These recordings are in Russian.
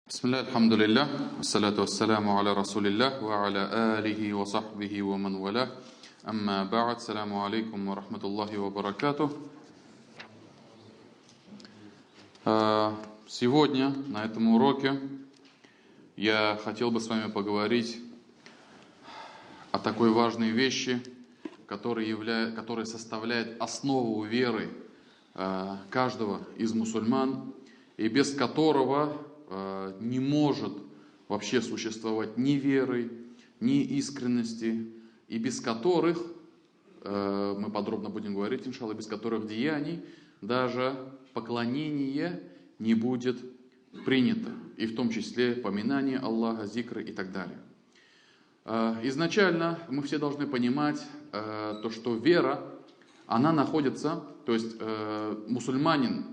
Бисмилля, алхамдулиллах, ассалату вассаляму аля расулиллах, ва аля алихи ва сахбихи ва ман валях, амма ба'д, саляму алейкум ва рахматуллахи ва баракатух. Сегодня на этом уроке я хотел бы с вами поговорить о такой важной вещи, которая составляет основу веры каждого из мусульман, и без которого не может вообще существовать ни веры, ни искренности, и без которых, мы подробно будем говорить, иншалла, без которых деяний даже поклонение не будет принято, и в том числе поминание Аллаха, зикры и так далее. Изначально мы все должны понимать то, что вера, она находится, то есть мусульманин,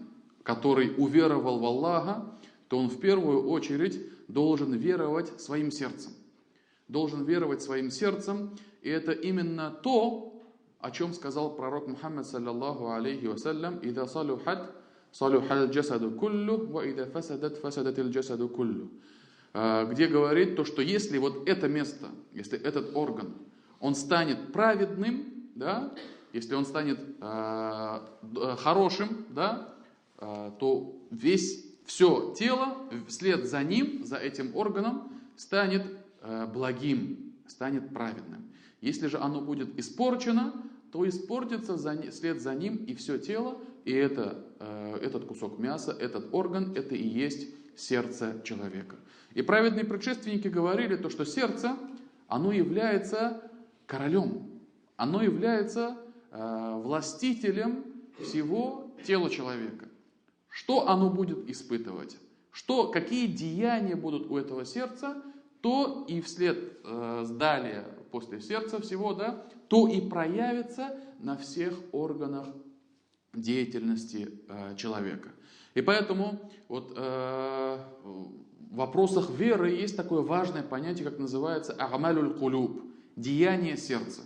который уверовал в Аллаха, то он в первую очередь должен веровать своим сердцем. Должен веровать своим сердцем, и это именно то, о чем сказал пророк Мухаммад, саллаллаху алейхи вассалям: «Ида салухат, салухат джасаду куллю, ва ида фасадат, фасадат джасаду куллю». Где говорит то, что если вот это место, если этот орган, он станет праведным, да, если он станет хорошим, да, то все тело вслед за ним, за этим органом, станет благим, станет праведным. Если же оно будет испорчено, то испортится вслед за ним и все тело, и этот кусок мяса, этот орган, это и есть сердце человека. И праведные предшественники говорили то, что сердце, оно является королем, оно является властителем всего тела человека. Что оно будет испытывать, какие деяния будут у этого сердца, то и вслед далее, после сердца всего, да, то и проявится на всех органах деятельности человека. И поэтому вот, в вопросах веры есть такое важное понятие, как называется «агмалюль кулюб» – деяние сердца.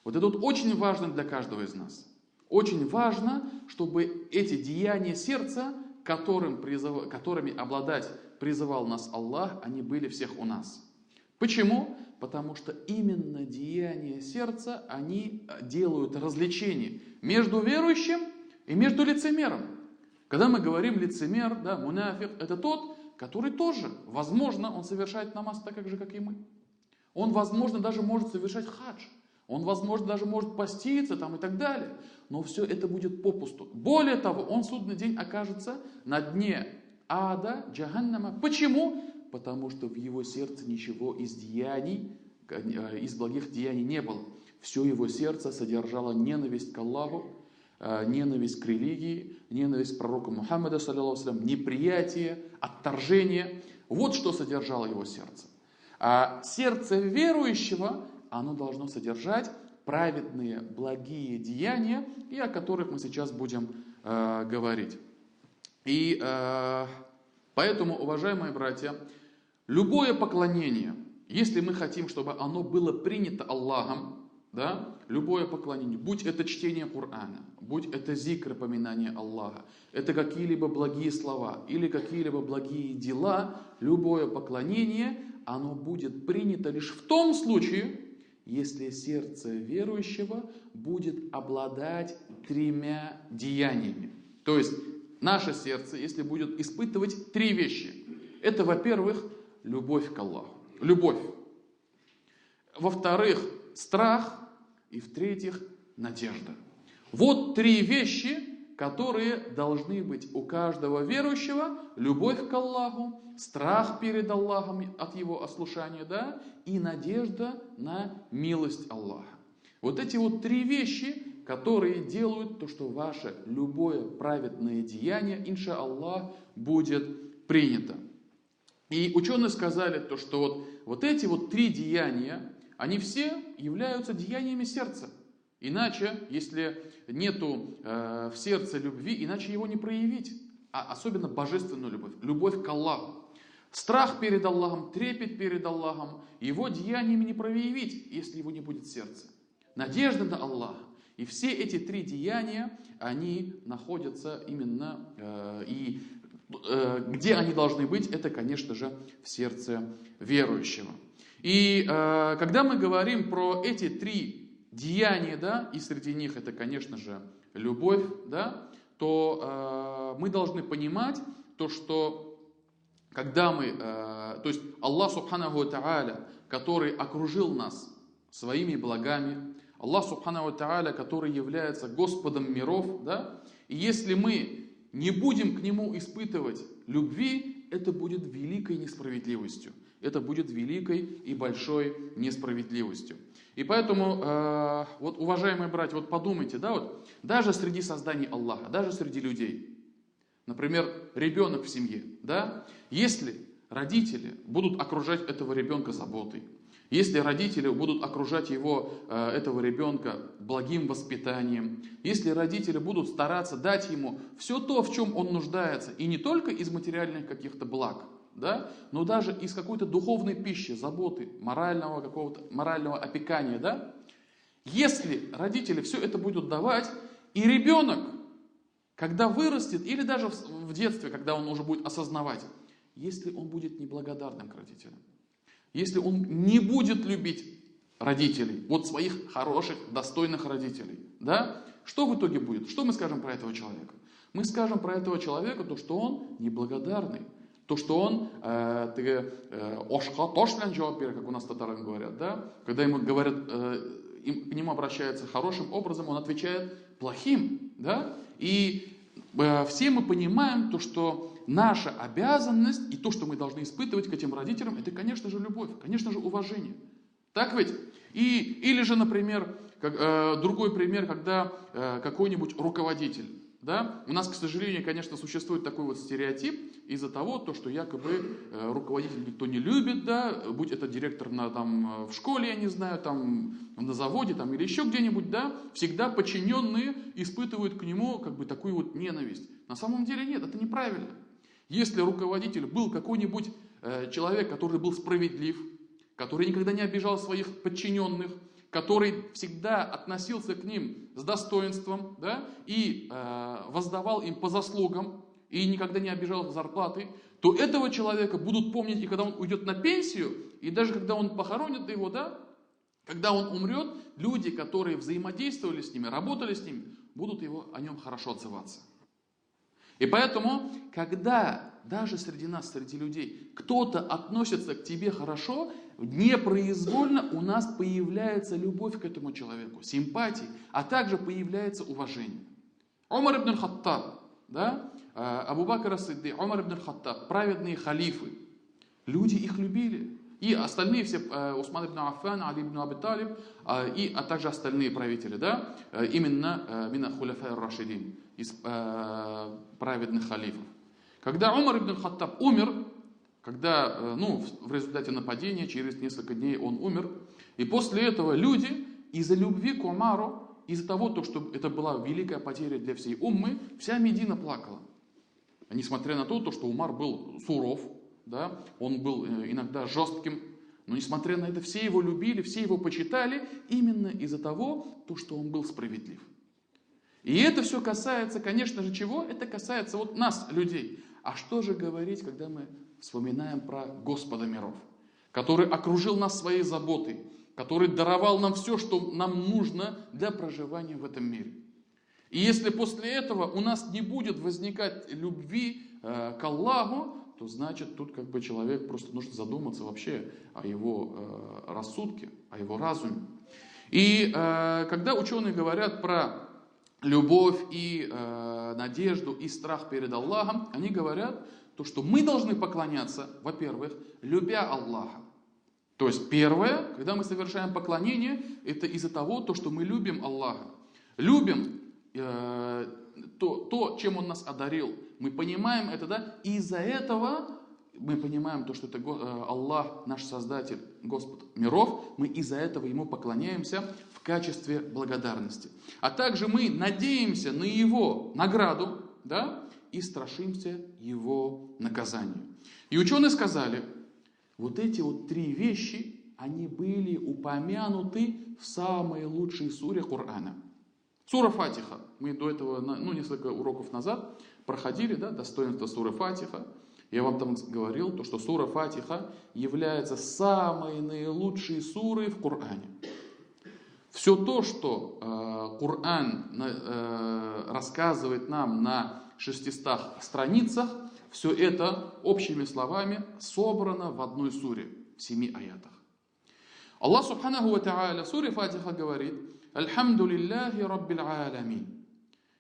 Вот это вот очень важно для каждого из нас. Очень важно, чтобы эти деяния сердца, которыми обладать призывал нас Аллах, они были всех у нас. Почему? Потому что именно деяния сердца, они делают различение между верующим и между лицемером. Когда мы говорим лицемер, да, мунафик, это тот, который тоже, возможно, он совершает намаз так же, как и мы. Он, возможно, даже может совершать хадж. Он, возможно, даже может поститься там, и так далее. Но все это будет попусту. Более того, он в судный день окажется на дне ада, джаханнама. Почему? Потому что в его сердце ничего из благих деяний не было. Все его сердце содержало ненависть к Аллаху, ненависть к религии, ненависть к пророку Мухаммаду, неприятие, отторжение. Вот что содержало его сердце. А сердце верующего, оно должно содержать праведные, благие деяния, и о которых мы сейчас будем говорить. И поэтому, уважаемые братья, любое поклонение, если мы хотим, чтобы оно было принято Аллахом, да, любое поклонение, будь это чтение Корана, будь это зикр, поминание Аллаха, это какие-либо благие слова или какие-либо благие дела, любое поклонение, оно будет принято лишь в том случае, если сердце верующего будет обладать тремя деяниями. То есть наше сердце, если будет испытывать три вещи. Это, во-первых, любовь к Аллаху. Любовь. Во-вторых, страх. И в-третьих, надежда. Вот три вещи, которые должны быть у каждого верующего: любовь к Аллаху, страх перед Аллахом от его ослушания, да, и надежда на милость Аллаха. Вот эти вот три вещи, которые делают то, что ваше любое праведное деяние, иншаллах, будет принято. И ученые сказали то, что вот эти вот три деяния, они все являются деяниями сердца. Иначе, если нету в сердце любви, иначе его не проявить. А особенно божественную любовь, любовь к Аллаху. Страх перед Аллахом, трепет перед Аллахом, его деяниями не проявить, если его не будет в сердце. Надежда на Аллаха. И все эти три деяния, они находятся именно и где они должны быть, это, конечно же, в сердце верующего. И когда мы говорим про эти три деяния, да, и среди них это, конечно же, любовь, да, то мы должны понимать то, что когда мы, то есть Аллах Субханаху ва Тааля, который окружил нас своими благами, Аллах Субханаху ва Тааля, который является Господом миров, да, и если мы не будем к Нему испытывать любви, это будет великой несправедливостью. Это будет великой и большой несправедливостью. И поэтому, вот, уважаемые братья, вот подумайте, да, вот, даже среди созданий Аллаха, даже среди людей, например, ребенок в семье, да, если родители будут окружать этого ребенка заботой, если родители будут окружать его, этого ребенка, благим воспитанием, если родители будут стараться дать ему все то, в чем он нуждается, и не только из материальных каких-то благ, да, но даже из какой-то духовной пищи, заботы, морального какого-то, морального опекания, да, если родители все это будут давать, и ребенок, когда вырастет, или даже в детстве, когда он уже будет осознавать, если он будет неблагодарным к родителям, если он не будет любить родителей, вот своих хороших, достойных родителей, да, что в итоге будет? Что мы скажем про этого человека? Мы скажем про этого человека то, что он неблагодарный, то, что он ошха тошлян жауап, как у нас татары говорят, да, когда ему говорят, к нему обращаются хорошим образом, он отвечает плохим, да, и все мы понимаем то, что наша обязанность и то, что мы должны испытывать к этим родителям, это, конечно же, любовь, конечно же, уважение. Так ведь? Или же, например, другой пример, когда какой-нибудь руководитель, да, у нас, к сожалению, конечно, существует такой вот стереотип из-за того, что якобы руководитель никто не любит, да, будь это директор в школе, я не знаю, там, на заводе там, или еще где-нибудь, да, всегда подчиненные испытывают к нему как бы такую вот ненависть. На самом деле нет, это неправильно. Если руководитель был какой-нибудь человек, который был справедлив, который никогда не обижал своих подчиненных, который всегда относился к ним с достоинством, да, и воздавал им по заслугам, и никогда не обижал зарплаты, то этого человека будут помнить и когда он уйдет на пенсию, и даже когда он похоронит его, да, когда он умрет, люди, которые взаимодействовали с ними, работали с ними, будут о нем хорошо отзываться. И поэтому, когда даже среди нас, среди людей, кто-то относится к тебе хорошо, непроизвольно у нас появляется любовь к этому человеку, симпатия, а также появляется уважение. Умар ибн Хаттаб, да, Абу Бакр ас-Сиддик, Умар ибн Хаттаб, праведные халифы, люди их любили. И остальные все, Усман ибн Аффан, Али ибн Аби Талиб, а также остальные правители, да, именно мина хуляфа ар-рашидин, из праведных халифов. Когда Умар ибн Хаттаб умер, когда, в результате нападения, через несколько дней он умер, и после этого люди из-за любви к Умару, из-за того, что это была великая потеря для всей уммы, вся Медина плакала. Несмотря на то, что Умар был суров, да, он был иногда жестким, но несмотря на это, все его любили, все его почитали именно из-за того, что он был справедлив. И это все касается, конечно же, чего? Это касается вот нас, людей. А что же говорить, когда мы вспоминаем про Господа миров, который окружил нас своей заботой, который даровал нам все, что нам нужно для проживания в этом мире. И если после этого у нас не будет возникать любви к Аллаху, то значит тут как бы человек просто нужно задуматься вообще о его рассудке, о его разуме. И когда ученые говорят про любовь и надежду и страх перед Аллахом, они говорят, что мы должны поклоняться, во-первых, любя Аллаха. То есть первое, когда мы совершаем поклонение, это из-за того, что мы любим Аллаха. Любим то, чем Он нас одарил. Мы понимаем это, да? И из-за этого мы понимаем то, что это Аллах, наш Создатель, Господь миров. Мы из-за этого Ему поклоняемся в качестве благодарности. А также мы надеемся на Его награду, да? И страшимся Его наказания. И ученые сказали, вот эти вот три вещи, они были упомянуты в самой лучшей суре Корана. Сура Фатиха. Мы до этого, несколько уроков назад проходили, да, достоинство суры Фатиха. Я вам там говорил, что сура Фатиха является самой наилучшей сурой в Коране. Все то, что Коран рассказывает нам на 600 страницах, все это общими словами собрано в одной суре, в 7 аятах. Аллах Субханаху ва Та'аля в суре Фатиха говорит: «Альхамду лилляхи раббил аламин».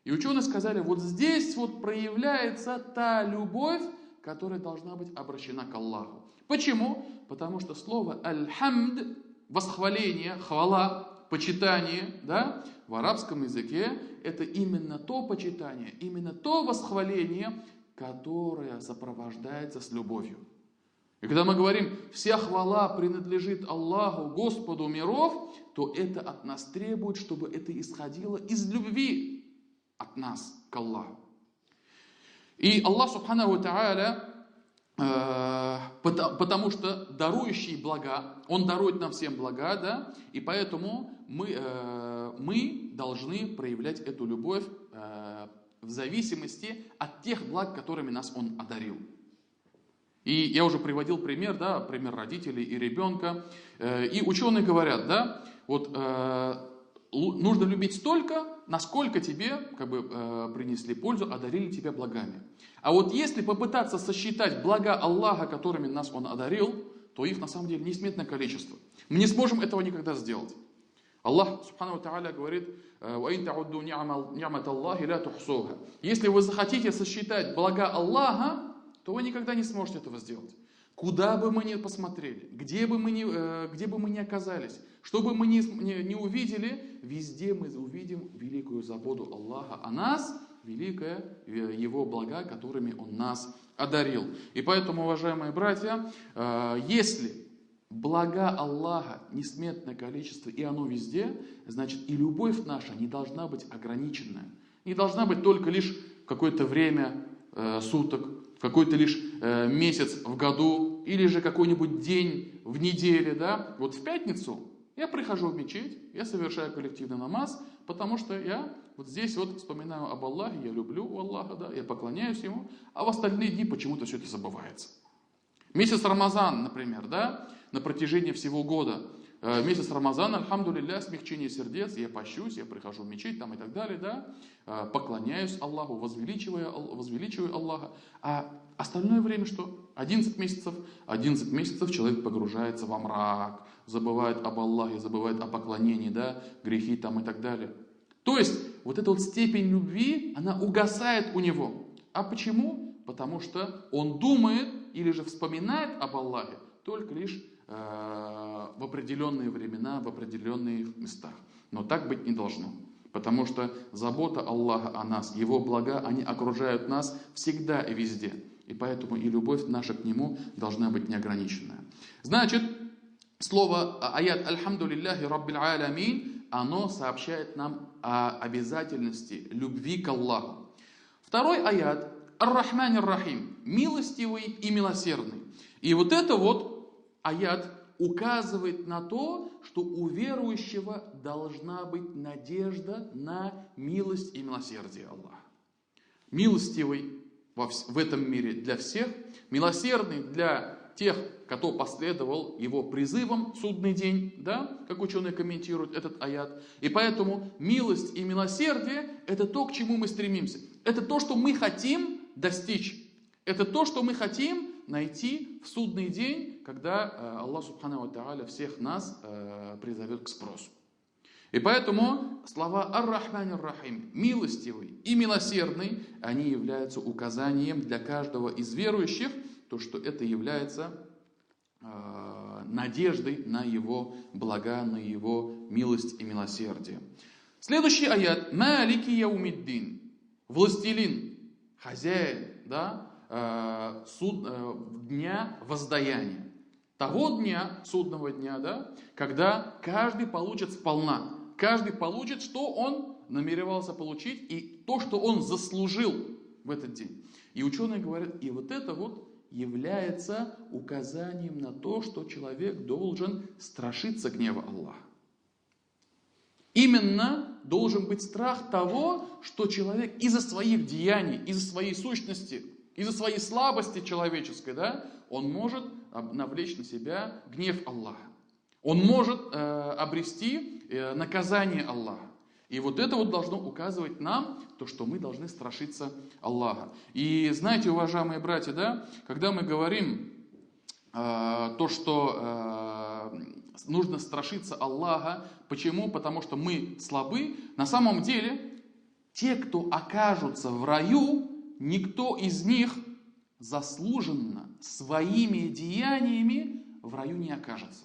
И ученые сказали, вот здесь вот проявляется та любовь, которая должна быть обращена к Аллаху. Почему? Потому что слово «альхамд» – восхваление, хвала, почитание, да, в арабском языке это именно то почитание, именно то восхваление, которое сопровождается с любовью. И когда мы говорим «вся хвала принадлежит Аллаху, Господу миров», то это от нас требует, чтобы это исходило из любви от нас к Аллаху. И Аллах Субханаху ва Та'аля, потому что дарующий блага, Он дарует нам всем блага, да, и поэтому мы должны проявлять эту любовь в зависимости от тех благ, которыми нас Он одарил. И я уже приводил пример, да, пример родителей и ребенка. И ученые говорят, да, вот нужно любить столько, насколько тебе принесли пользу, одарили тебя благами. А вот если попытаться сосчитать блага Аллаха, которыми нас Он одарил, то их на самом деле несметное количество. Мы не сможем этого никогда сделать. Аллах Субхану ва Та'аля говорит: если вы захотите сосчитать блага Аллаха, то вы никогда не сможете этого сделать. Куда бы мы ни посмотрели, где бы мы ни оказались, что бы мы ни увидели, везде мы увидим великую заботу Аллаха о нас, великое Его блага, которыми Он нас одарил. И поэтому, уважаемые братья, если блага Аллаха несметное количество, и оно везде, значит и любовь наша не должна быть ограниченная. Не должна быть только лишь в какое-то время суток, в какой-то лишь месяц в году, или же какой-нибудь день в неделе, да. Вот в пятницу я прихожу в мечеть, я совершаю коллективный намаз, потому что я вот здесь вот вспоминаю об Аллахе, я люблю Аллаха, да, я поклоняюсь Ему, а в остальные дни почему-то все это забывается. Месяц Рамазан, например, да, на протяжении всего года. Месяц Рамазана, альхамдулилля, смягчение сердец, я пощусь, я прихожу в мечеть там и так далее, да, поклоняюсь Аллаху, возвеличиваю Аллаха. А остальное время что? 11 месяцев человек погружается во мрак, забывает об Аллахе, забывает о поклонении, да, грехи там и так далее. То есть, вот эта вот степень любви, она угасает у него. А почему? Потому что он думает или же вспоминает об Аллахе только лишь в определенные времена, в определенных местах. Но так быть не должно. Потому что забота Аллаха о нас, Его блага, они окружают нас всегда и везде. И поэтому и любовь наша к Нему должна быть неограниченная. Значит, слово аят «Альхамду лилляхи раббил аламин», оно сообщает нам о обязательности любви к Аллаху. Второй аят «Ар-Рахман ар-Рахим», милостивый и милосердный. И вот это вот аят указывает на то, что у верующего должна быть надежда на милость и милосердие Аллаха. Милостивый в этом мире для всех, милосердный для тех, кто последовал его призывам в судный день, да, как ученые комментируют этот аят. И поэтому милость и милосердие – это то, к чему мы стремимся. Это то, что мы хотим достичь. Это то, что мы хотим найти в судный день, когда Аллах Субхану ва Та'аля всех нас призовет к спросу. И поэтому слова «Ар-Рахман ар-Рахим», милостивый и милосердный, они являются указанием для каждого из верующих, то, что это является надеждой на его блага, на его милость и милосердие. Следующий аят «Малики яумиддин», властелин, хозяин, да, дня воздаяния. Того дня, судного дня, да, когда каждый получит сполна. Каждый получит, что он намеревался получить, и то, что он заслужил в этот день. И ученые говорят, и вот это вот является указанием на то, что человек должен страшиться гнева Аллаха. Именно должен быть страх того, что человек из-за своих деяний, из-за своей сущности, из-за своей слабости человеческой, да, он может навлечь на себя гнев Аллаха. Он может обрести наказание Аллаха. И вот это вот должно указывать нам, то, что мы должны страшиться Аллаха. И знаете, уважаемые братья, да, когда мы говорим то, что нужно страшиться Аллаха, почему? Потому что мы слабы. На самом деле, те, кто окажутся в раю, никто из них заслуженно своими деяниями в раю не окажется.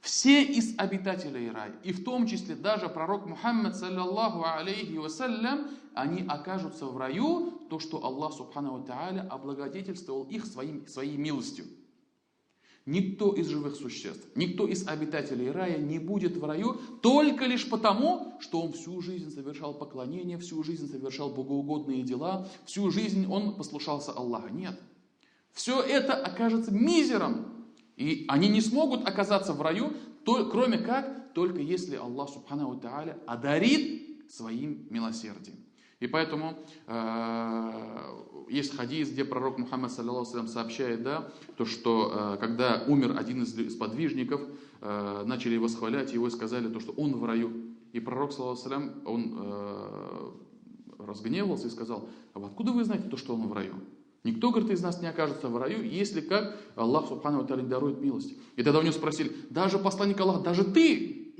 Все из обитателей рая, и в том числе даже пророк Мухаммад, саллаллаху алейхи вассалям, они окажутся в раю, то, что Аллах, субхану ва тааля, облагодетельствовал их своей милостью. Никто из живых существ, никто из обитателей рая не будет в раю только лишь потому, что он всю жизнь совершал поклонение, всю жизнь совершал богоугодные дела, всю жизнь он послушался Аллаху. Нет. Все это окажется мизером. И они не смогут оказаться в раю, кроме как, только если Аллах, субхану ва тааля, одарит своим милосердием. И поэтому есть хадис, где пророк Мухаммад, саллаллаху алейхи ва саллям, сообщает, да, то, что когда умер один из подвижников, начали его восхвалять, его сказали, то, что он в раю. И пророк, саллаллаху алейхи ва саллям, он разгневался и сказал: а откуда вы знаете то, что он в раю? Никто, говорит, из нас не окажется в раю, если как Аллах, субхану ва тааля, дарует милость. И тогда у него спросили: даже посланник Аллаха, даже ты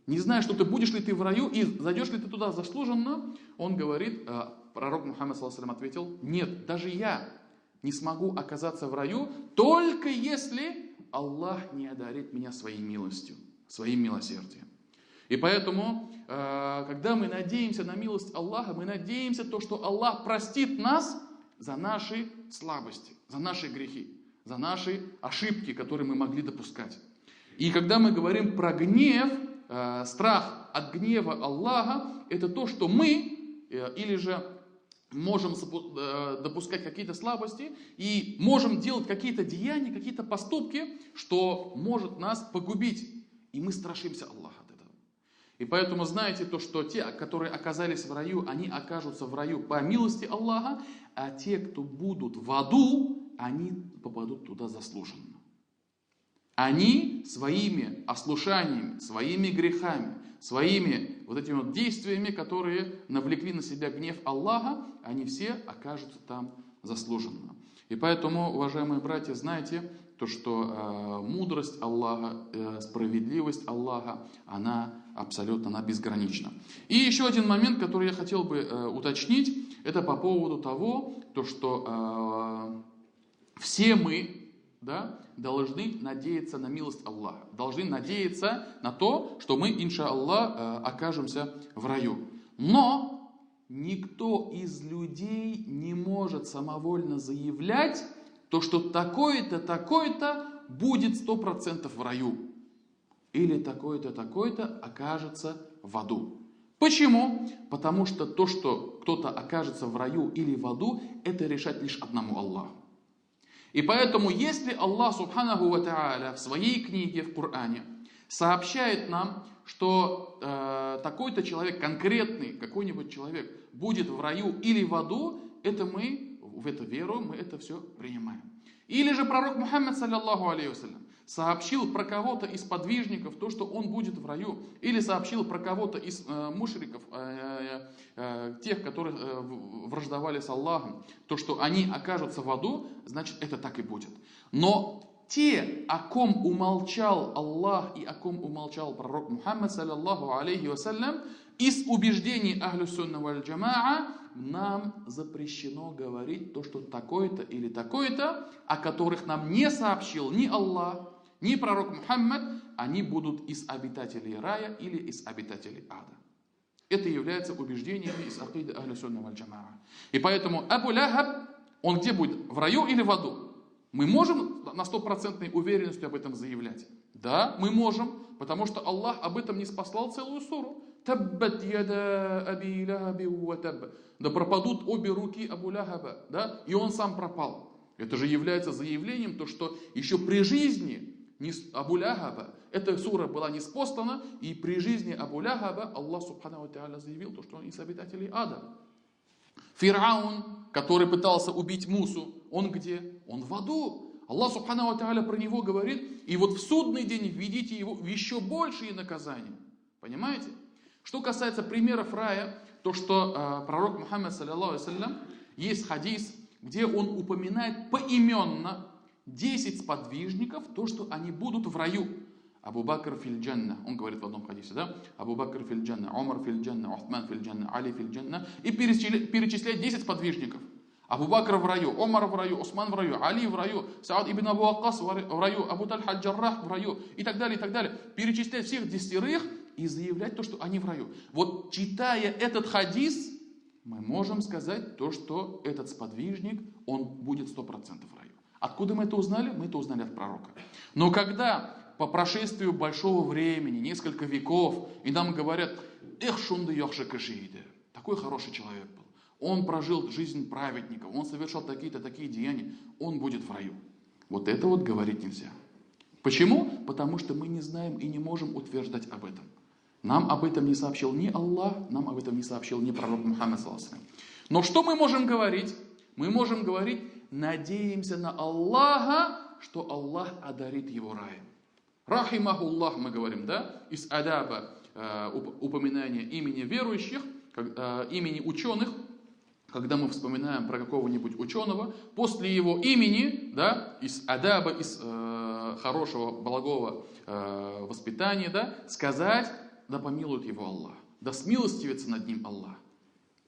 не знаешь, что ты будешь ли ты в раю и зайдешь ли ты туда заслуженно? Он говорит, пророк Мухаммад, саллаллаху алейхи ва саллям, ответил: нет, даже я не смогу оказаться в раю, только если Аллах не одарит меня своей милостью, своим милосердием. И поэтому, когда мы надеемся на милость Аллаха, мы надеемся то, что Аллах простит нас за наши слабости, за наши грехи, за наши ошибки, которые мы могли допускать. И когда мы говорим про гнев, страх от гнева Аллаха, это то, что мы или же можем допускать какие-то слабости и можем делать какие-то деяния, какие-то поступки, что может нас погубить. И мы страшимся Аллаха от этого. И поэтому знаете то, что те, которые оказались в раю, они окажутся в раю по милости Аллаха, а те, кто будут в аду, они попадут туда заслуженно. Они своими ослушаниями, своими грехами, своими вот этими вот действиями, которые навлекли на себя гнев Аллаха, они все окажутся там заслуженно. И поэтому, уважаемые братья, знайте то, что мудрость Аллаха, справедливость Аллаха, она абсолютно, она безгранична. И еще один момент, который я хотел бы уточнить, это по поводу того, то, что все мы, да, должны надеяться на милость Аллаха. Должны надеяться на то, что мы, иншаллах, окажемся в раю. Но никто из людей не может самовольно заявлять, то, что такое-то, такое-то будет 100% в раю. Или такое-то, такое-то окажется в аду. Почему? Потому что то, что кто-то окажется в раю или в аду, это решать лишь одному Аллаху. И поэтому, если Аллах, субханаху ва тааля, в своей книге, в Коране, сообщает нам, что такой-то человек, конкретный какой-нибудь человек, будет в раю или в аду, это мы в это веруем, мы это все принимаем. Или же пророк Мухаммад, саллаллаху алейхи вассалям, сообщил про кого-то из подвижников то, что он будет в раю, или сообщил про кого-то из мушриков, тех, которые враждовали с Аллахом, то, что они окажутся в аду, значит, это так и будет. Но те, о ком умолчал Аллах и о ком умолчал пророк Мухаммад, саллаллаху алейхи вассалям, из убеждений ахлю сунна валь джамаа, нам запрещено говорить то, что такое-то или такое-то, о которых нам не сообщил ни Аллах, ни пророк Мухаммад, они будут из обитателей рая или из обитателей ада. Это является убеждениями из акиды ахлю сунна валь джамаа. И поэтому Абу Лахаб, он где будет? В раю или в аду? Мы можем на 100% уверенностью об этом заявлять? Да, мы можем, потому что Аллах об этом не спаслал целую суру. Таббат яда аби лахаби ва таб. Да пропадут обе руки Абу Лахаба, да? И он сам пропал. Это же является заявлением, то, что еще при жизни Абу Ляхаба. Эта сура была ниспослана, и при жизни Абу Ляхаба Аллах Субхану ва Тааля заявил, что он из обитателей ада. Фир'аун, который пытался убить Мусу, он где? Он в аду. Аллах Субхану ва Тааля про него говорит, и вот в судный день введите его в еще большие наказания. Понимаете? Что касается примеров рая, то что пророк Мухаммад, саллаллаху алейхи вассалям, есть хадис, где он упоминает поименно 10 сподвижников, то, что они будут в раю. Абу Бакр филь джанна, он говорит в одном хадисе, да? Абу Бакр филь джанна, Умар филь джанна, Усман филь джанна, Али филь джанна. И перечисляет 10 сподвижников. Абу Бакр в раю, Умар в раю, Усман в раю, Али в раю, Саад ибн Абу Ваккас в раю, Абу Тальха аль-Джаррах в раю и так далее, и так далее. Перечислять всех 10 и заявлять то, что они в раю. Вот читая этот хадис, мы можем сказать то, что этот сподвижник, он будет 100% в раю. Откуда мы это узнали? Мы это узнали от пророка. Но когда по прошествию большого времени, несколько веков, и нам говорят, эх, шунды йохша кашииде, такой хороший человек был, он прожил жизнь праведника, он совершал такие-то такие деяния, он будет в раю. Вот это вот говорить нельзя. Почему? Потому что мы не знаем и не можем утверждать об этом. Нам об этом не сообщил ни Аллах, нам об этом не сообщил ни пророк Мухаммад, саллаллаху алейхи вассалям. Но что мы можем говорить? Мы можем говорить, надеемся на Аллаха, что Аллах одарит его раем. Рахимахуллах, мы говорим, да, из адаба упоминания имени верующих, имени ученых, когда мы вспоминаем про какого-нибудь ученого, после его имени, да, из адаба, из хорошего, благого воспитания, да, сказать, да помилует его Аллах, да смилостивится над ним Аллах.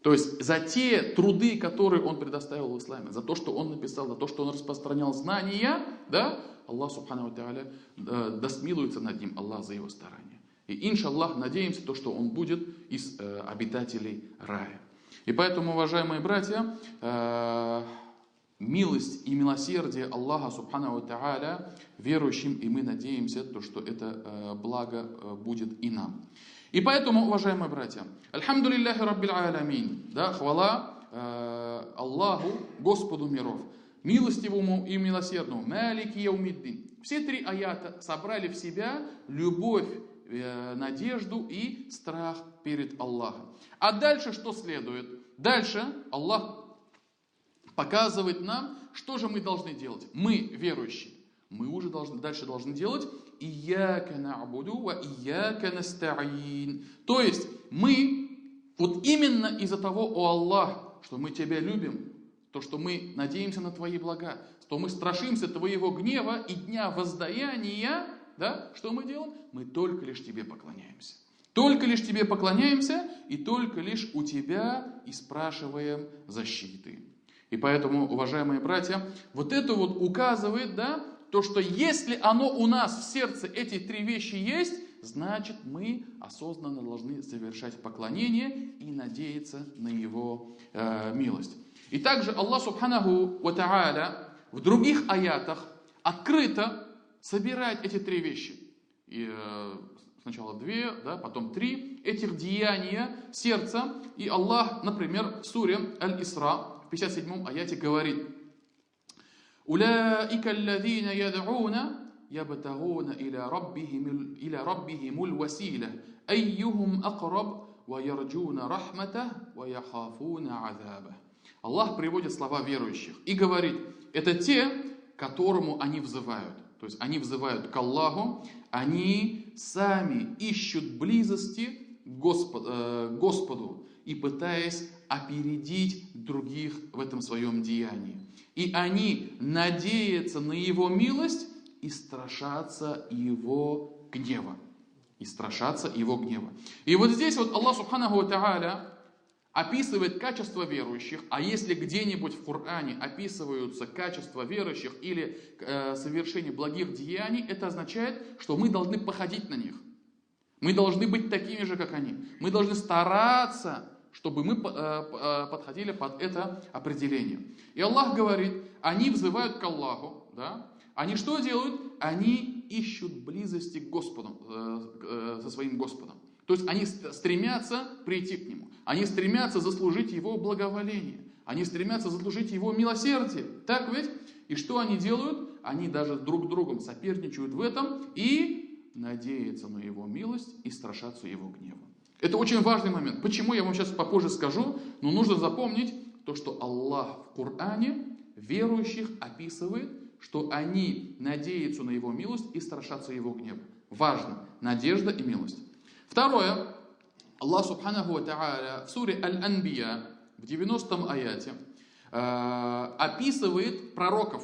То есть за те труды, которые он предоставил в исламе, за то, что он написал, за то, что он распространял знания, да, Аллах Субхану ва Тааля да смилуется над ним Аллах за его старания. И иншаллах надеемся, то, что он будет из обитателей рая. И поэтому, уважаемые братья, милость и милосердие Аллаха Субхану ва Тааля верующим, и мы надеемся, то, что это благо будет и нам. И поэтому, уважаемые братья, альхамдулиллахи раббил аламин, да, хвала Аллаху, Господу миров, милостивому и милосердному, малики яумиддин. Все 3 аята собрали в себя любовь, надежду и страх перед Аллахом. А дальше что следует? Дальше Аллах показывает нам, что же мы должны делать. Мы, верующие, мы уже дальше должны делать «Ияка на'буду ва ияка наста'ин». То есть мы, вот именно из-за того, о Аллах, что мы Тебя любим, то, что мы надеемся на Твои блага, что мы страшимся Твоего гнева и дня воздаяния, да, что мы делаем? Мы только лишь Тебе поклоняемся. Только лишь Тебе поклоняемся и только лишь у Тебя и спрашиваем защиты. И поэтому, уважаемые братья, вот это вот указывает, да, то, что если оно у нас в сердце, эти 3 вещи есть, значит мы осознанно должны совершать поклонение и надеяться на Его милость. И также Аллах Субханаху ва Тааля в других аятах открыто собирает эти 3 вещи. И сначала 2, да, потом 3 этих деяния сердца. И Аллах, например, в суре Аль-Исра, в 57 аяте говорит: «Улаика аллазина яд'уна ябтагуна иля раббихимул василя, айюхум акраб, ва ярджуна рахматах, ва яхафуна азабах». Аллах приводит слова верующих и говорит: это те, к которому они взывают. То есть они взывают к Аллаху, они сами ищут близости к Господу и пытаясь опередить других в этом своем деянии. И они надеются на Его милость и страшатся Его гнева. И страшатся Его гнева. И вот здесь вот Аллах Субханаху ва Тааля описывает качество верующих, а если где-нибудь в Коране описываются качества верующих или совершение благих деяний, это означает, что мы должны походить на них. Мы должны быть такими же, как они. Мы должны стараться, чтобы мы подходили под это определение. И Аллах говорит, они взывают к Аллаху, да? Они что делают? Они ищут близости к Господу, со своим Господом. То есть они стремятся прийти к Нему. Они стремятся заслужить Его благоволение. Они стремятся заслужить Его милосердие. Так ведь? И что они делают? они даже друг с другом соперничают в этом и надеются на Его милость и страшатся Его гнева. Это очень важный момент. Почему, я вам сейчас попозже скажу, но нужно запомнить то, что Аллах в Коране верующих описывает, что они надеются на Его милость и страшатся Его гнева. Важно. Надежда и милость. Второе. Аллах Субханаху ва Та'аля в суре Аль-Анбия в 90-м аяте описывает пророков,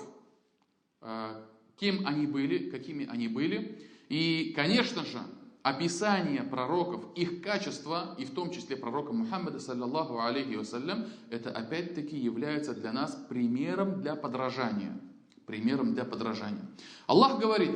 кем они были, какими они были. И, конечно же, описание пророков, их качества, и в том числе пророка Мухаммада, саллаллаху алейхи вассалям, это опять-таки является для нас примером для подражания. Примером для подражания. Аллах говорит: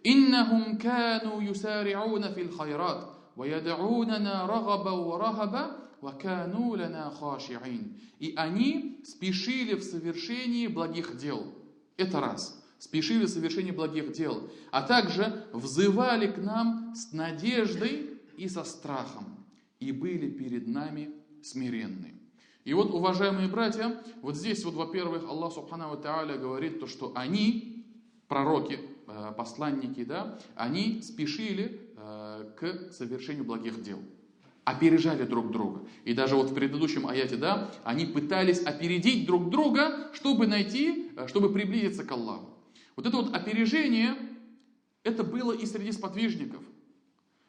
«Иннахум кану юсари'уна фил хайрат, ва яд'унана рагаба ва рахаба, ва кану лана хаши'ин». И они спешили в совершении благих дел. Это раз. Спешили в совершении благих дел. А также взывали к нам с надеждой и со страхом. И были перед нами смиренны. И вот, уважаемые братья, вот здесь, вот, во-первых, Аллах Субхану ва Тааля говорит, то, что они, пророки, посланники, да, они спешили к совершению благих дел. Опережали друг друга. И даже вот в предыдущем аяте, да, они пытались опередить друг друга, чтобы найти, чтобы приблизиться к Аллаху. Вот это вот опережение, это было и среди сподвижников.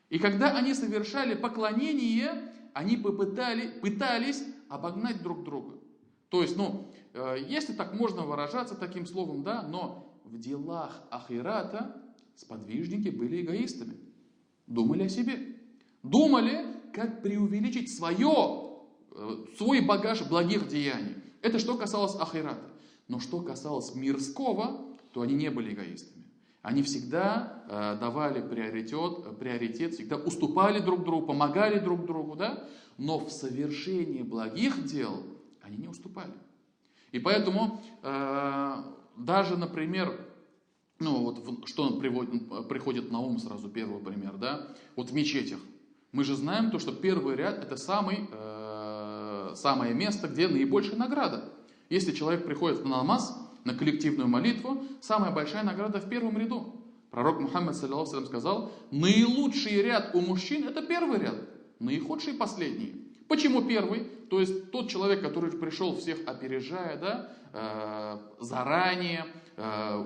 И когда они совершали поклонение, они пытались обогнать друг друга. То есть, если так можно выражаться таким словом, да, но в делах ахирата сподвижники были эгоистами. Думали о себе. Думали, как преувеличить свой багаж благих деяний. Это что касалось ахирата. Но что касалось мирского, то они не были эгоистами. Они всегда давали приоритет, всегда уступали друг другу, помогали друг другу, да? Но в совершении благих дел они не уступали. И поэтому даже, например, что приходит на ум сразу, первый пример, да? Вот в мечетях. Мы же знаем то, что первый ряд это самое место, где наибольшая награда. Если человек приходит на намаз, на коллективную молитву, самая большая награда в первом ряду. Пророк Мухаммад, саллаллаху алейхи ва саллям, сказал: наилучший ряд у мужчин это первый ряд, наихудший последний. Почему первый? То есть тот человек, который пришел всех опережая, да, заранее,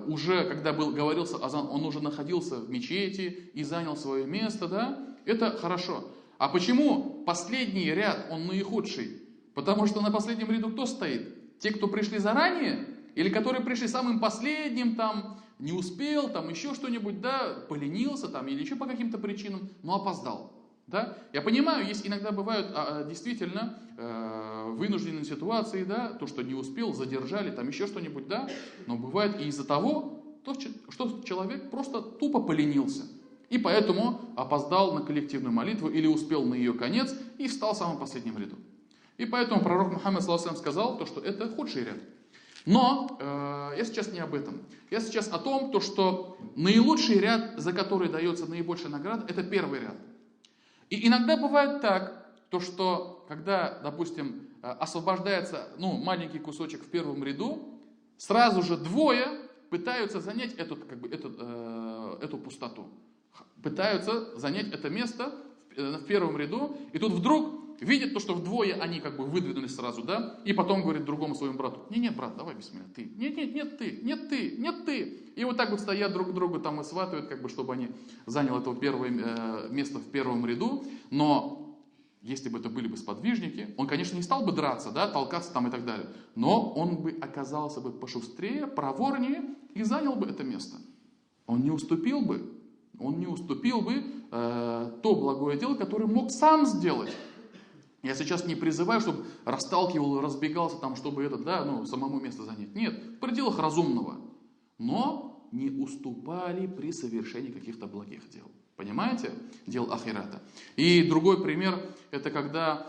уже когда говорился азан, он уже находился в мечети и занял свое место, да, это хорошо. А почему последний ряд, он наихудший? Потому что на последнем ряду кто стоит? Те, кто пришли заранее? Или которые пришли самым последним, там, не успел, там, еще что-нибудь, да, поленился, там, или еще по каким-то причинам, но опоздал, да? Я понимаю, есть иногда бывают действительно вынужденные ситуации, да, то, что не успел, задержали, там, еще что-нибудь, да, но бывает и из-за того, что человек просто тупо поленился, и поэтому опоздал на коллективную молитву, или успел на ее конец, и встал в самом последнем ряду. И поэтому пророк Мухаммад, саллаллаху алейхи ва саллям, сказал, то, что это худший ряд. Но я сейчас не об этом. Я сейчас о том, что наилучший ряд, за который дается наибольшая награда, это первый ряд. И иногда бывает так, что когда, допустим, освобождается маленький кусочек в первом ряду, сразу же двое пытаются занять эту пустоту. Пытаются занять это место в первом ряду, и тут вдруг видит то, что вдвое они выдвинулись сразу, да, и потом говорит другому своему брату: нет, брат, давай без меня, ты, нет, ты. И вот так вот стоят друг к другу там и сватают, чтобы они заняли это первое место в первом ряду. Но если бы это были бы сподвижники, он, конечно, не стал бы драться, да, толкаться там и так далее, но он бы оказался бы пошустрее, проворнее и занял бы это место. Он не уступил бы то благое дело, которое мог сам сделать. Я сейчас не призываю, чтобы расталкивал, разбегался, там, чтобы самому место занять. Нет, в пределах разумного. Но не уступали при совершении каких-то благих дел. Понимаете? Дел ахирата. И другой пример, это когда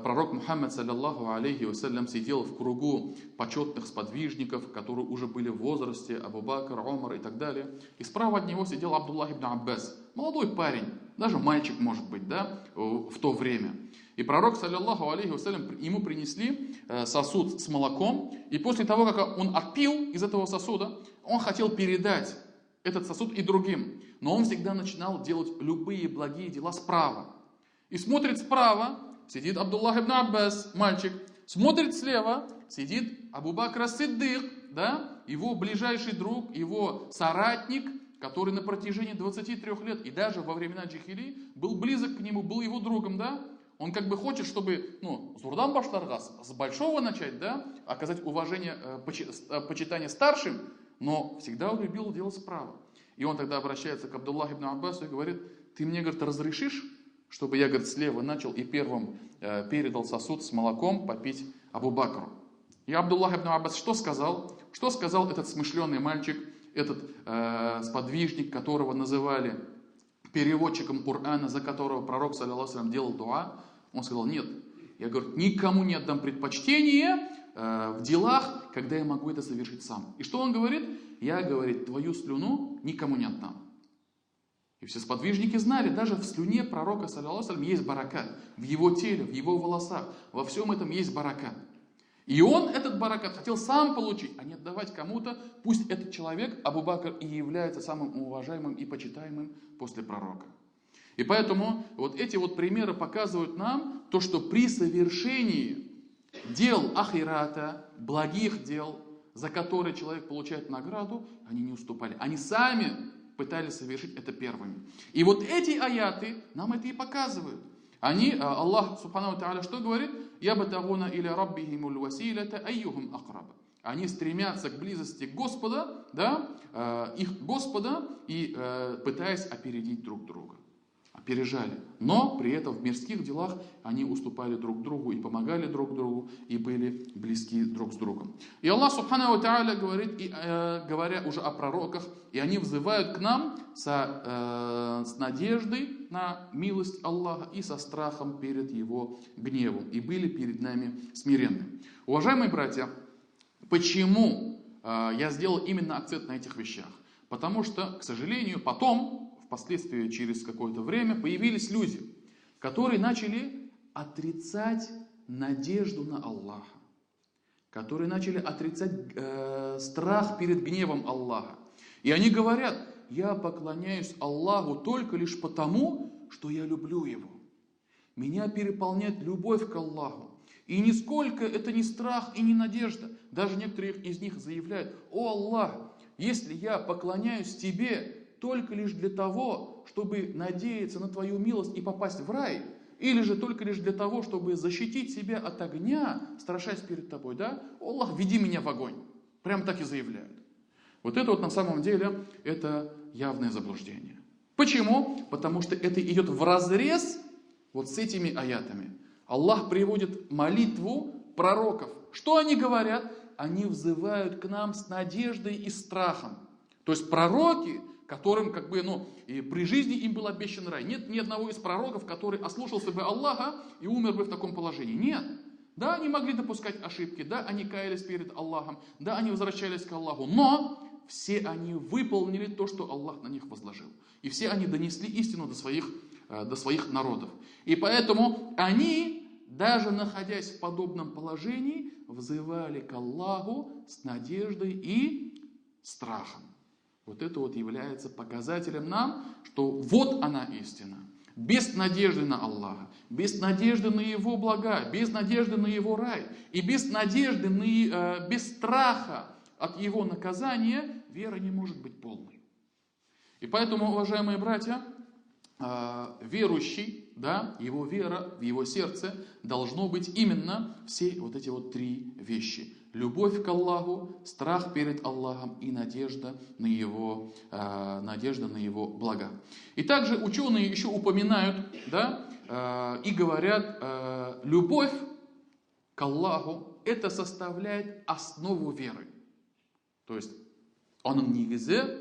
пророк Мухаммад, саллаллаху алейхи ва саллям, сидел в кругу почетных сподвижников, которые уже были в возрасте, Абу Бакр, Умар и так далее. И справа от него сидел Абдуллах ибн Аббас, молодой парень. даже мальчик может быть, да, в то время. И пророк, саллиллаху алейхи вассалям, ему принесли сосуд с молоком, и после того, как он отпил из этого сосуда, он хотел передать этот сосуд и другим. Но он всегда начинал делать любые благие дела справа. И смотрит справа, сидит Абдуллах ибн Аббас, мальчик, смотрит слева, сидит Абу Бакр ас-Сиддик, да, его ближайший друг, его соратник, который на протяжении 23 лет и даже во времена джихили был близок к нему, был его другом, да. Он как бы хочет, чтобы, зурдан башларга, с большого начать, да, оказать уважение, почитание старшим, но всегда он любил делать справа. И он тогда обращается к Абдуллаху ибн Аббасу и говорит: ты мне, говорит, разрешишь, чтобы я, говорит, слева начал и первым передал сосуд с молоком попить Абу Бакру? И Абдуллах ибн Аббас что сказал? Что сказал этот смышленый мальчик, этот сподвижник, которого называли переводчиком Корана, за которого пророк, саллиллаху алейхи ва саллям, делал дуа? Он сказал: нет, я, говорит, никому не отдам предпочтение в делах, когда я могу это совершить сам. И что он говорит? Я, говорит, твою слюну никому не отдам. И все сподвижники знали, даже в слюне пророка, саллиллаху алейхи ва саллям, есть баракат. В его теле, в его волосах, во всем этом есть баракат. И он этот баракат хотел сам получить, а не отдавать кому-то. Пусть этот человек, Абу Бакр, и является самым уважаемым и почитаемым после пророка. И поэтому вот эти вот примеры показывают нам то, что при совершении дел ахирата, благих дел, за которые человек получает награду, они не уступали. Они сами пытались совершить это первыми. И вот эти аяты нам это и показывают. Аллах Субхану ва Тааля что говорит? «Ябтагуна иля раббихимул василята айюхум акраб». Они стремятся к близости Господа, да, их Господа, и пытаясь опередить друг друга. Опережали. Но при этом в мирских делах они уступали друг другу и помогали друг другу, и были близки друг с другом. И Аллах Субхану ва Тааля говорит, говоря уже о пророках, и они взывают к нам с надеждой на милость Аллаха и со страхом перед Его гневом, и были перед нами смиренны. Уважаемые братья, почему я сделал именно акцент на этих вещах? Потому что, к сожалению, потом, впоследствии через какое-то время, появились люди, которые начали отрицать надежду на Аллаха, которые начали отрицать страх перед гневом Аллаха. И они говорят: я поклоняюсь Аллаху только лишь потому, что я люблю Его. Меня переполняет любовь к Аллаху. И нисколько это не страх и не надежда. Даже некоторые из них заявляют: о Аллах, если я поклоняюсь Тебе только лишь для того, чтобы надеяться на Твою милость и попасть в рай, или же только лишь для того, чтобы защитить себя от огня, страшась перед Тобой, да? О Аллах, веди меня в огонь. Прям так и заявляют. Вот это вот на самом деле, это явное заблуждение. Почему? Потому что это идет вразрез вот с этими аятами. Аллах приводит молитву пророков. Что они говорят? Они взывают к нам с надеждой и страхом. То есть пророки, которым и при жизни им был обещан рай. Нет ни одного из пророков, который ослушался бы Аллаха и умер бы в таком положении. Нет. Да, они могли допускать ошибки, да, они каялись перед Аллахом, да, они возвращались к Аллаху, но все они выполнили то, что Аллах на них возложил. И все они донесли истину до своих народов. И поэтому они, даже находясь в подобном положении, взывали к Аллаху с надеждой и страхом. Вот это вот является показателем нам, что вот она истина. Без надежды на Аллаха, без надежды на Его блага, без надежды на Его рай и без надежды, без страха от Его наказания, вера не может быть полной. И поэтому, уважаемые братья, верующий, да, его вера в его сердце должно быть именно все вот эти вот три вещи. Любовь к Аллаху, страх перед Аллахом и надежда на Его блага. И также ученые еще упоминают, да, и говорят, любовь к Аллаху это составляет основу веры. То есть он негизе,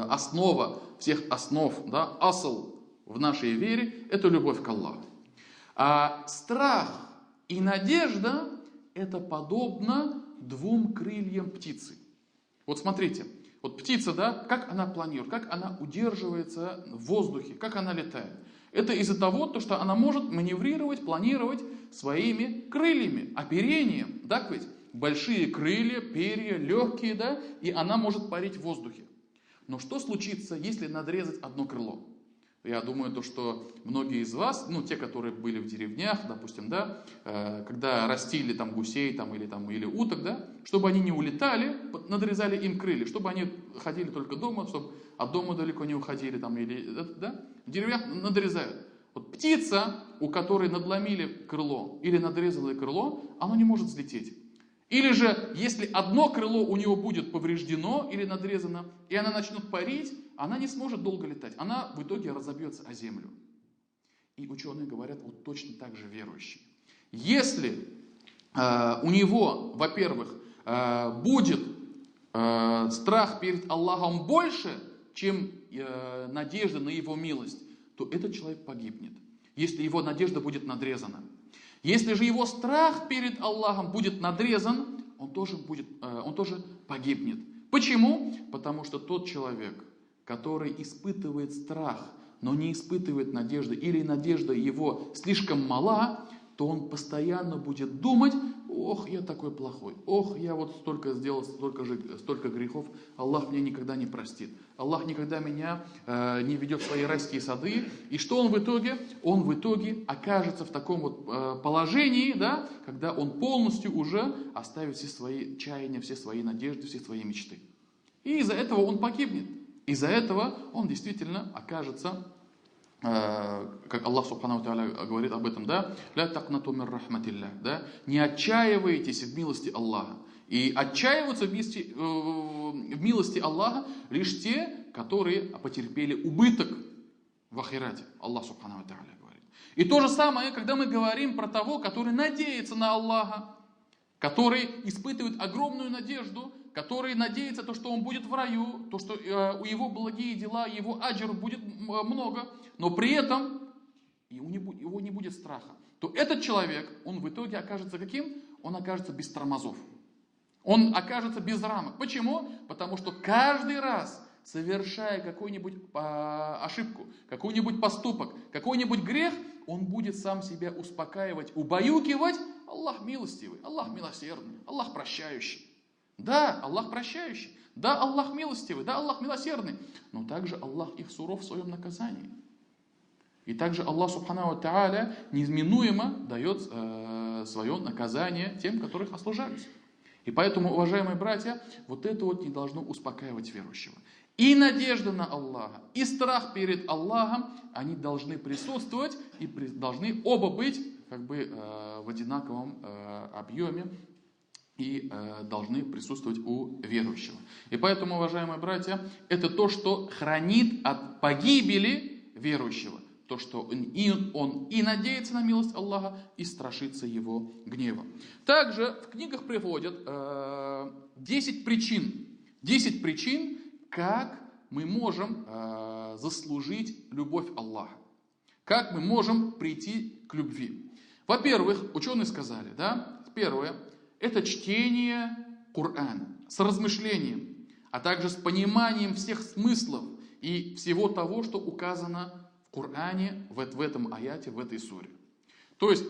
основа всех основ, да, асл в нашей вере, это любовь к Аллаху. А страх и надежда это подобно двум крыльям птицы. Вот смотрите, Вот птица, да, как она планирует, как она удерживается в воздухе, как она летает. Это из-за того, что она может маневрировать, планировать своими крыльями, оперением. Так ведь? Большие крылья, перья, легкие, да, и она может парить в воздухе. Но что случится, если надрезать одно крыло? Я думаю, что многие из вас, те, которые были в деревнях, допустим, да, когда растили там гусей или уток, да, чтобы они не улетали, надрезали им крылья, чтобы они ходили только дома, чтобы от дома далеко не уходили, да, в деревнях надрезают. Вот птица, у которой надломили крыло или надрезали крыло, оно не может взлететь. Или же, если одно крыло у него будет повреждено или надрезано, и она начнет парить, она не сможет долго летать. Она в итоге разобьется о землю. И ученые говорят, вот точно так же верующий. Если у него, во-первых, будет страх перед Аллахом больше, чем надежда на его милость, то этот человек погибнет, если его надежда будет надрезана. Если же его страх перед Аллахом будет надрезан, он тоже погибнет. Почему? Потому что тот человек, который испытывает страх, но не испытывает надежды, или надежда его слишком мала, то он постоянно будет думать: ох, я такой плохой, ох, я вот столько сделал, столько грехов, Аллах мне никогда не простит, Аллах никогда меня не ведет в свои райские сады. И что он в итоге? Он в итоге окажется в таком вот положении, да, когда он полностью уже оставит все свои чаяния, все свои надежды, все свои мечты. И из-за этого он погибнет. Из-за этого он действительно окажется, как Аллах Субханаху Тааля говорит об этом, да, «Ля такнату мир рахматилля», да, не отчаивайтесь в милости Аллаха. И отчаиваются в милости Аллаха лишь те, которые потерпели убыток в ахирате. Аллах Субханаху Тааля говорит. И то же самое, когда мы говорим про того, который надеется на Аллаха, который испытывает огромную надежду, который надеется, что он будет в раю, что у его благие дела, его аджр будет много, но при этом его не будет страха, то этот человек, он в итоге окажется каким? Он окажется без тормозов. Он окажется без рамок. Почему? Потому что каждый раз, совершая какую-нибудь ошибку, какой-нибудь поступок, какой-нибудь грех, он будет сам себя успокаивать, убаюкивать. Аллах милостивый, Аллах милосердный, Аллах прощающий. Да, Аллах прощающий, да, Аллах милостивый, да, Аллах милосердный, но также Аллах их суров в своем наказании. И также Аллах Субханаху Тааля неизменуемо дает свое наказание тем, которых ослужались. И поэтому, уважаемые братья, вот это вот не должно успокаивать верующего. И надежда на Аллаха, и страх перед Аллахом, они должны присутствовать и должны оба быть в одинаковом объеме и должны присутствовать у верующего. И поэтому, уважаемые братья, это то, что хранит от погибели верующего. То, что он и надеется на милость Аллаха, и страшится его гнева. Также в книгах приводят 10 причин. 10 причин, как мы можем заслужить любовь Аллаха. Как мы можем прийти к любви. Во-первых, ученые сказали, да, первое, это чтение Корана с размышлением, а также с пониманием всех смыслов и всего того, что указано в Коране, в этом аяте, в этой суре. То есть,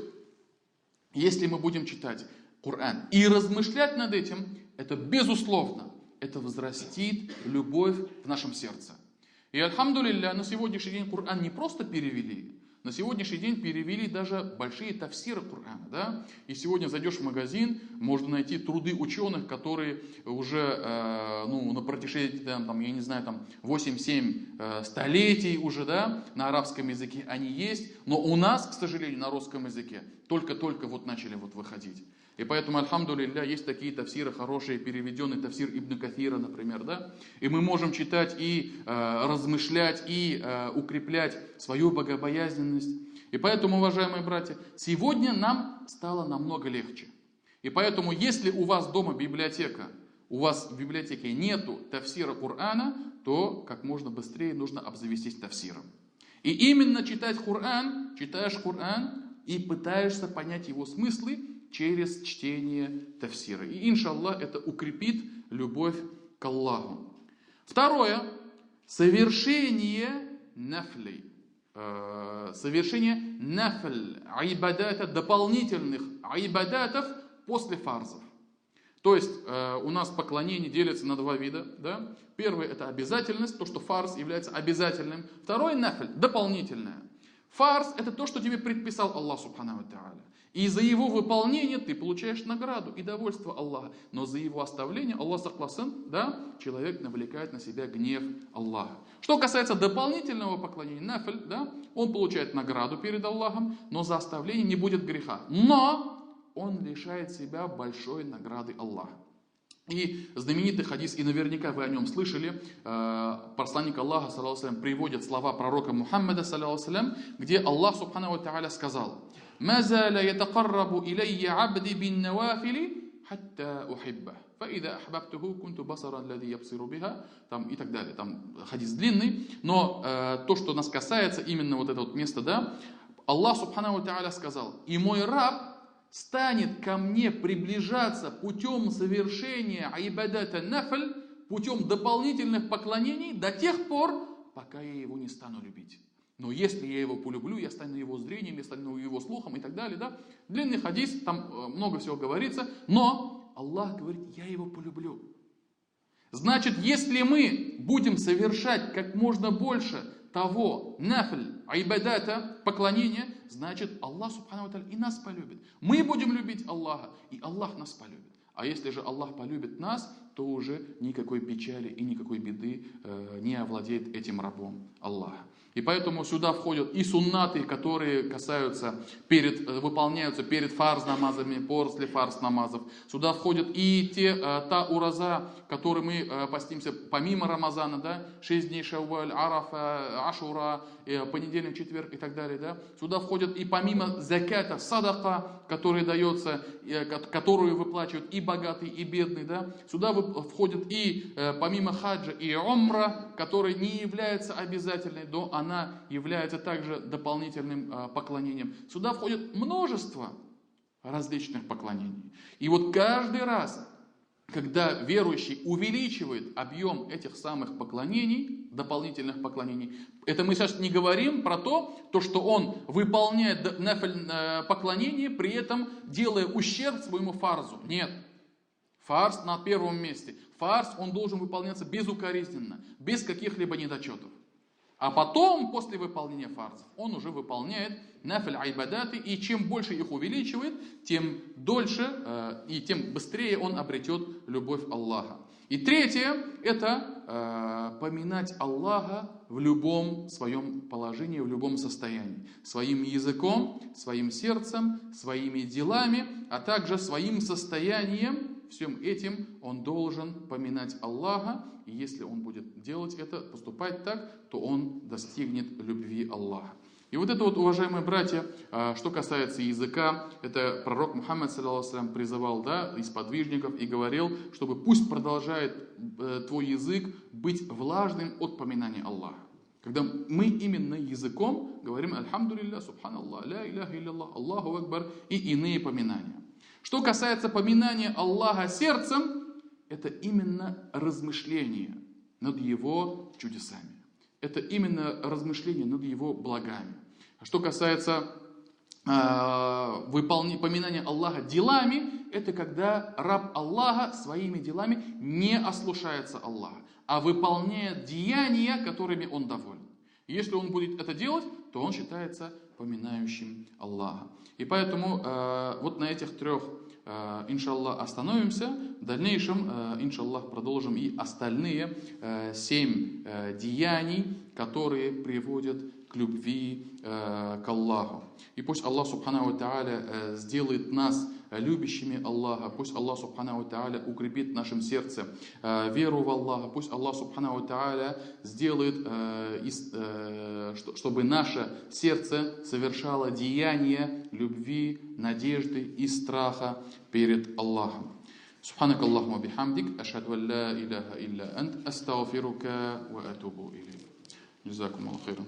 если мы будем читать Коран и размышлять над этим, это безусловно, это возрастит любовь в нашем сердце. И альхамдулилля, на сегодняшний день Коран не просто перевели, на сегодняшний день перевели даже большие тафсиры Корана. Да? И сегодня зайдешь в магазин, можно найти труды ученых, которые уже на протяжении, я не знаю, 8-7 столетий уже, да, на арабском языке они есть. Но у нас, к сожалению, на русском языке только-только начали выходить. И поэтому, альхамдулилля, есть такие тафсиры хорошие, переведенный тафсир Ибн Кафира, например, да? И мы можем читать и размышлять, и укреплять свою богобоязненность. И поэтому, уважаемые братья, сегодня нам стало намного легче. И поэтому, если у вас дома библиотека, у вас в библиотеке нету тафсира Корана, то как можно быстрее нужно обзавестись тафсиром. И именно читаешь Коран и пытаешься понять его смыслы через чтение тафсира. И иншаллах это укрепит любовь к Аллаху. Второе. Совершение нафлей. Совершение нафль, айбадата, дополнительных айбадатов после фарзов. То есть у нас поклонение делится на два вида. Да? Первый — это обязательность, то, что фарз является обязательным. Второй — нафль, дополнительное. Фарз — это то, что тебе предписал Аллах Субхану ва Тааля. И за его выполнение ты получаешь награду и довольство Аллаха. Но за его оставление, Аллах сахласан, да, человек навлекает на себя гнев Аллаха. Что касается дополнительного поклонения, нафль, да, он получает награду перед Аллахом, но за оставление не будет греха. Но он лишает себя большой награды Аллаха. И знаменитый хадис, и наверняка вы о нем слышали, посланник Аллаха, саллаллаху алейхи, приводит слова пророка Мухаммада, саллаллаху алейхи, где Аллах субхану ва тааля сказал: «Ма заля ятакаррабу илайя абди бин навафили хатта ухибба, фа ида ахбабтуху кунту басаран лади ябсиру биха», там и так далее. Там хадис длинный, но то, что нас касается, именно вот это вот место, да, Аллах субхану ва тааля сказал: «И мой раб станет ко мне приближаться путем совершения айбадата нафль, путем дополнительных поклонений до тех пор, пока я его не стану любить. Но если я его полюблю, я стану его зрением, я стану его слухом и так далее». Да? Длинный хадис, там много всего говорится, но Аллах говорит: я его полюблю. Значит, если мы будем совершать как можно больше того нафль, айбадата, поклонения, значит, Аллах Субхану ва Тааля и нас полюбит. Мы будем любить Аллаха, и Аллах нас полюбит. А если же Аллах полюбит нас, то уже никакой печали и никакой беды не овладеет этим рабом Аллаха. И поэтому сюда входят и суннаты, которые касаются, выполняются перед фарз намазами, после фарз намазов. Сюда входят и та ураза, которые мы постимся помимо Рамазана, да, 6 дней Шавваль, Арафа, Ашура, понедельник, четверг и так далее. Да. Сюда входят и помимо заката, садака, который дается, которую выплачивают и богатый, и бедный. Да. Сюда входят и помимо хаджа, и умра, который не является обязательной, но она является также дополнительным поклонением. Сюда входит множество различных поклонений. И вот каждый раз, когда верующий увеличивает объем этих самых поклонений, дополнительных поклонений, это мы сейчас не говорим про то, что он выполняет поклонение, при этом делая ущерб своему фарзу. Нет. Фарз на первом месте. Фарз, он должен выполняться безукоризненно, без каких-либо недочетов. А потом, после выполнения фарзов, он уже выполняет нафль айбадаты, и чем больше их увеличивает, тем дольше и тем быстрее он обретет любовь Аллаха. И третье, это поминать Аллаха в любом своем положении, в любом состоянии. Своим языком, своим сердцем, своими делами, а также своим состоянием. Всем этим он должен поминать Аллаха, и если он будет делать это, поступать так, то он достигнет любви Аллаха. И вот это вот, уважаемые братья, что касается языка, это пророк Мухаммад, саллаллаху алейхи, призывал, да, из подвижников и говорил, чтобы пусть продолжает твой язык быть влажным от поминания Аллаха. Когда мы именно языком говорим «Альхамдулиллах, субханаллах, ля иляха илляллах, Аллаху акбар» и иные поминания. Что касается поминания Аллаха сердцем, это именно размышление над Его чудесами. Это именно размышление над Его благами. А что касается поминания Аллаха делами, это когда раб Аллаха своими делами не ослушается Аллаха, а выполняет деяния, которыми он доволен. Если он будет это делать, то он считается поминающим Аллаха. И поэтому вот на этих трех, иншаллах, остановимся. В дальнейшем, иншаллах, продолжим и остальные 7 деяний, которые приводят к любви к Аллаху. И пусть Аллах Субхану ва Тааля сделает нас любящими Аллаха. Пусть Аллах Субхану ва Тааля укрепит в нашем сердце веру в Аллаха. Пусть Аллах Субхану ва Тааля сделает, чтобы наше сердце совершало деяния любви, надежды и страха перед Аллахом. سبحانك اللهم وبحمدك أشهد أن لا إله إلا أنت أستغفرك وأتوب إليك. جزاكم الله خيرا.